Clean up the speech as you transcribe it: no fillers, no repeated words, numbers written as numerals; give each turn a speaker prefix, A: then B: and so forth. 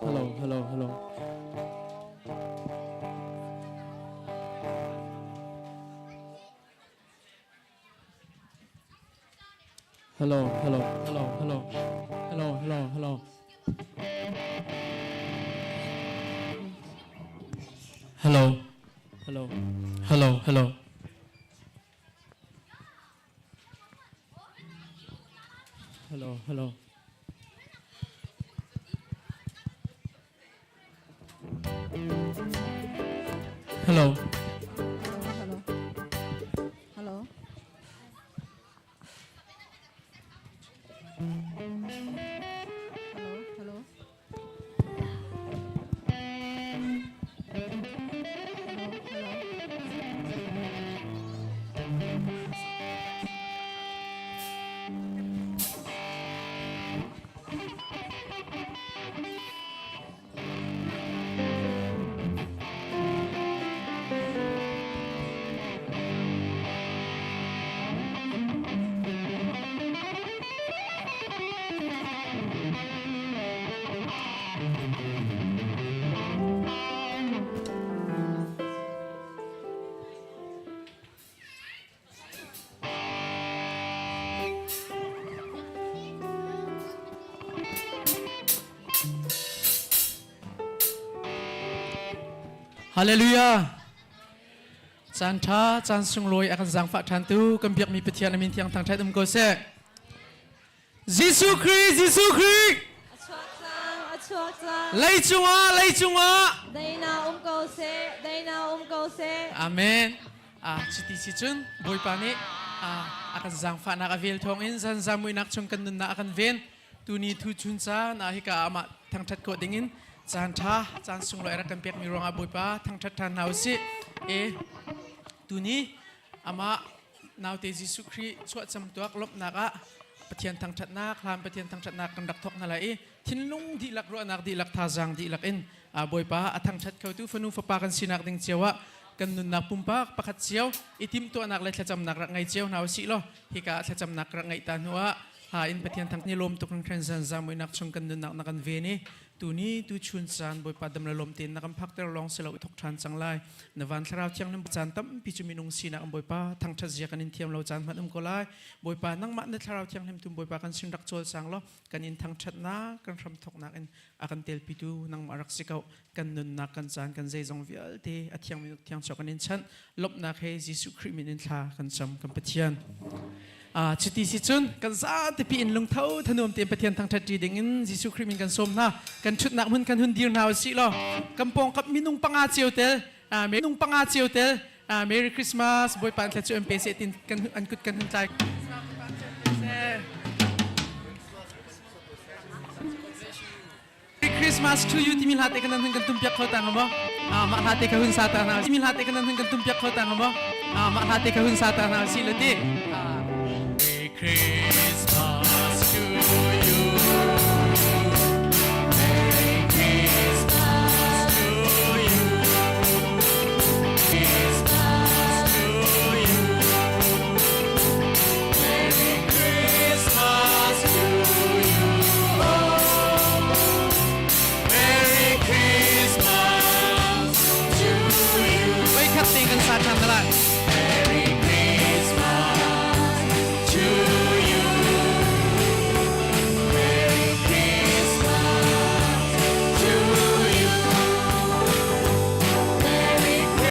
A: hello hello hello hello hello hello hello hello hello hello hello hello hello hello hello hello hello
B: Hello. Hello. Hello.
A: Hallelujah จานท้าจานสงลอยอาการสังฝาทันตูกำเบียกมีปฏิญาณมินเทียงทางไทยตุมโกเซยิสุคริสต์ไลจุงะ
B: Dayna go se.
A: อาเมนจิตติสิจุนบอยปานิอาการสังฝานักเวลทองอินจันจามุยนักชงกันนุนนักกันเวนตูนีทูจุนซานาฮิกาอามาทางทัดโกดิงินจานท้าจานสงลอยอาการเบียกมีรองอาบอยปาทางทัดทานนาวสิตูนี้อามานาเตจิสุครีสวดจำตัวกลบนักปะเทียนทางชัดนักลามปะเทียนทางชัดนักกันดักทอกนั่นแหละทิ้งลุงดีลักรัวนักดีลักทาจังดีลักอินบอยป้าทางชัดเขาตู้ฟนุฟปากันสินักดึงเจียวกันนุนนักปุ่มปักปักเจียวทิมตัวนักเลยจำนักรักไงเจียวนาวสิโลฮิกาจำนักรักไงตาหัวอินปะเทียนทางนิลมตุกันเครนซันจามวยนักชงกันนุนนักนักกันเวนีตูนี้ตูชุนซันบอยป้าดำละลมเตียนนักพักเตอร์ลองเสลาทกทานจังไลนวันคราวเชียงน้ำจันตั้มพิจุมินุงสีนักบอยป้าทางชัดเจียกันอินเทียมเราจันมัดก็ไลบอยป้านั่งมัดในคราวเชียงน้ำตุมบอยป้ากันสิงรักโจลสังล้อกันอินทางชัดนักกันรำทกนักอินอากันเตลปิดูนั่งมารักสิเขากันนุนนักกันจันกันใจจงวิลเตอเทียงมินุเทียงชอกันอินชันลบนักเฮจิสุคริมินินทากันจำกันปะเทียนจิตติสิจุนกันซาติปีอินลงเท้าถนนเตียนปะเทียนทางทัดจีดิ่งอินจิสุคริมินกันสมนะกันชุดนักมันกันหุ่นดีนาวสิล้อกำปองกับมินุงปังอาเจียวเตลมินุงปังอาเจียวเตลMerry Christmas บอยปานเทจูเอ็มเปเซตินกันอันกุดกันหุ่นใจChristmas to you ที่มีหาเตกันนั้นกันตุ้มเปียกเขาต่างกันบ่มาหาเตกันหุ่นซาตานาที่มีหาเตกันนั้นกันตุ้มเปียกเขาต่างกันบ่มาหาเตกันหุ่นซาตานาสิละดิChristmas to you Merry Christmas to you Christmas to you Merry Christmas to you Merry Christmas to you ไว้คัดเตียงกันสาดกันตลาด